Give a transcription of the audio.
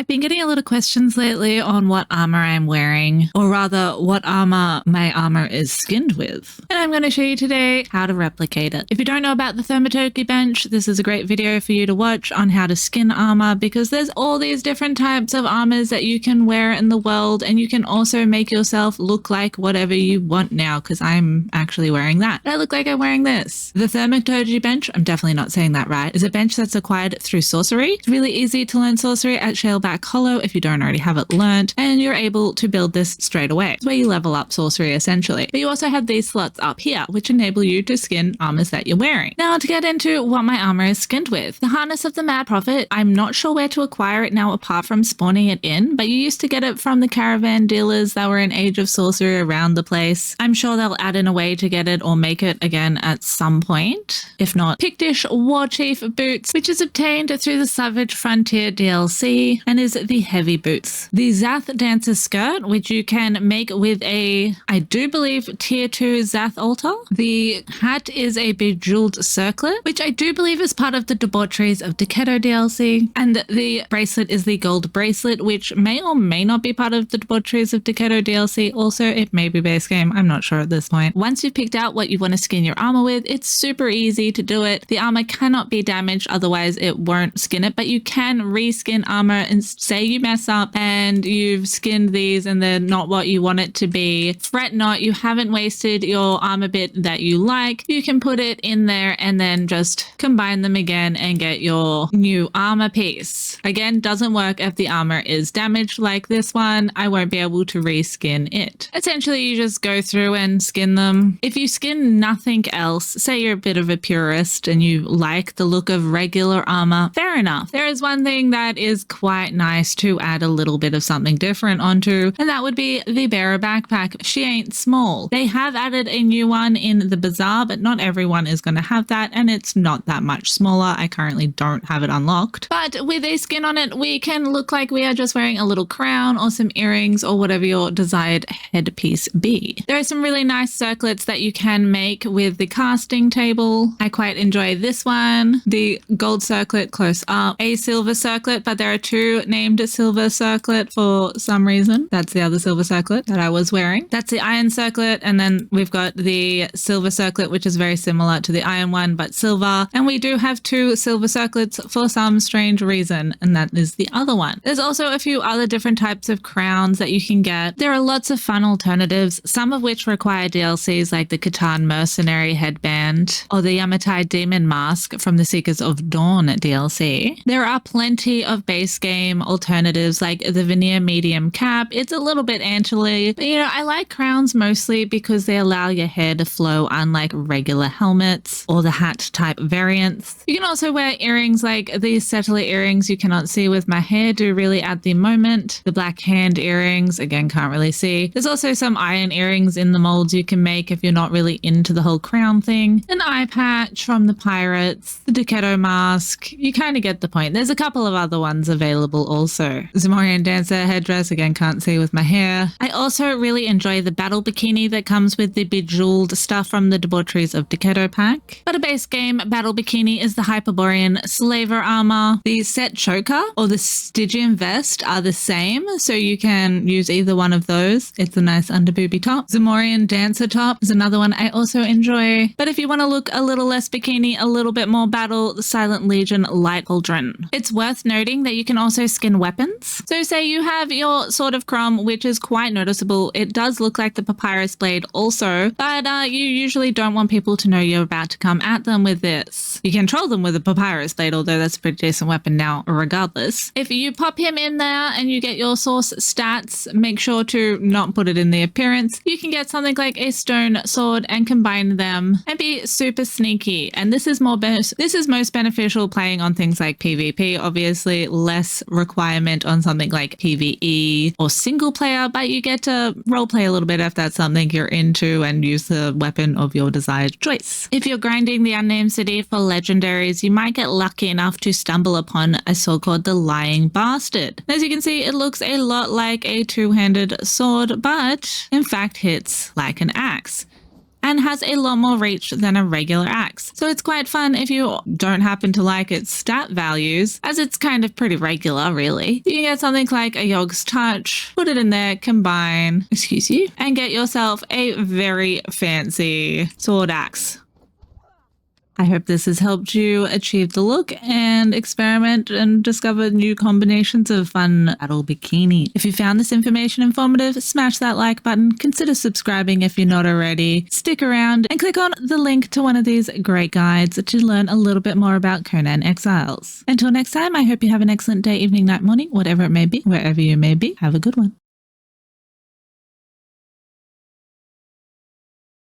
I've been getting a lot of questions lately on what armor I'm wearing, or rather what armor my armor is skinned with. And I'm going to show you today how to replicate it. If you don't know about the thaumaturgy bench, this is a great video for you to watch on how to skin armor, because there's all these different types of armors that you can wear in the world, and you can also make yourself look like whatever you want now, because I'm actually wearing that. I look like I'm wearing this. The thaumaturgy bench, I'm definitely not saying that right, is a bench that's acquired through sorcery. It's really easy to learn sorcery at Shaleback Hollow if you don't already have it learned, and you're able to build this straight away. It's where you level up sorcery essentially. But you also have these slots up here, which enable you to skin armors that you're wearing. Now to get into what my armor is skinned with. The Harness of the Mad Prophet, I'm not sure where to acquire it now apart from spawning it in, but you used to get it from the caravan dealers that were in Age of Sorcery around the place. I'm sure they'll add in a way to get it or make it again at some point. If not, Pictish War Chief boots, which is obtained through the Savage Frontier DLC and is the heavy boots. The Zath Dancer skirt, which you can make with a, I do believe, tier 2 Zath altar. The hat is a bejeweled circlet, which I do believe is part of the Debaucheries of Decado DLC. And the bracelet is the gold bracelet, which may or may not be part of the Debaucheries of Decado DLC. Also, it may be base game. I'm not sure at this point. Once you've picked out what you want to skin your armor with, it's super easy to do it. The armor cannot be damaged, otherwise it won't skin it, but you can reskin armor and say you mess up and you've skinned these and they're not what you want it to be. Fret not, you haven't wasted your armor bit that you like. You can put it in there and then just combine them again and get your new armor piece. Again, doesn't work if the armor is damaged like this one. I won't be able to reskin it. Essentially, you just go through and skin them. If you skin nothing else, say you're a bit of a purist and you like the look of regular armor, fair enough. There is one thing that is quite nice to add a little bit of something different onto, and that would be the bearer backpack. She ain't small. They have added a new one in the bazaar, but not everyone is going to have that, and it's not that much smaller. I currently don't have it unlocked, but with a skin on it, we can look like we are just wearing a little crown or some earrings or whatever your desired headpiece be. There are some really nice circlets that you can make with the casting table. I quite enjoy this one, the gold circlet close up, a silver circlet, but there are two named silver circlet for some reason. That's the other silver circlet that I was wearing. That's the iron circlet, and then we've got the silver circlet, which is very similar to the iron one but silver, and we do have two silver circlets for some strange reason, and that is the other one. There's also a few other different types of crowns that you can get. There are lots of fun alternatives, some of which require DLCs like the Catan Mercenary headband or the Yamatai Demon mask from the Seekers of Dawn DLC. There are plenty of base game alternatives like the veneer medium cap. It's a little bit antly, but I like crowns mostly because they allow your hair to flow, unlike regular helmets or the hat type variants. You can also wear earrings like these settler earrings you cannot see with my hairdo really at the moment. The black hand earrings, again, can't really see. There's also some iron earrings in the molds you can make if you're not really into the whole crown thing. An eye patch from the pirates, the Decado mask. You kind of get the point. There's a couple of other ones available also. Zamorian Dancer headdress, again, can't see with my hair. I also really enjoy the battle bikini that comes with the bejeweled stuff from the Debaucheries of Decado pack. But a base game battle bikini is the Hyperborean slaver armor. The set choker or the Stygian vest are the same, so you can use either one of those. It's a nice underbooby top. Zamorian Dancer top is another one I also enjoy. But if you want to look a little less bikini, a little bit more battle, the Silent Legion Light Cauldron. It's worth noting that you can also skin weapons. So say you have your Sword of Crom, which is quite noticeable. It does look like the Papyrus Blade also, but you usually don't want people to know you're about to come at them with this. You can troll them with a Papyrus Blade, although that's a pretty decent weapon now regardless. If you pop him in there and you get your source stats, make sure to not put it in the appearance. You can get something like a stone sword and combine them and be super sneaky. And this is most beneficial playing on things like PvP, obviously less requirement on something like PvE or single player, but you get to roleplay a little bit if that's something you're into and use the weapon of your desired choice. If you're grinding the Unnamed City for legendaries, you might get lucky enough to stumble upon a sword called the Lying Bastard. As you can see, it looks a lot like a two-handed sword, but in fact hits like an axe. and has a lot more reach than a regular axe. So it's quite fun if you don't happen to like its stat values, as it's kind of pretty regular really. You can get something like a Yog's Touch, put it in there, combine, excuse you, and get yourself a very fancy sword axe. I hope this has helped you achieve the look and experiment and discover new combinations of fun battle bikini. If you found this information informative, smash that like button, consider subscribing if you're not already, stick around and click on the link to one of these great guides to learn a little bit more about Conan Exiles. Until next time, I hope you have an excellent day, evening, night, morning, whatever it may be, wherever you may be. Have a good one.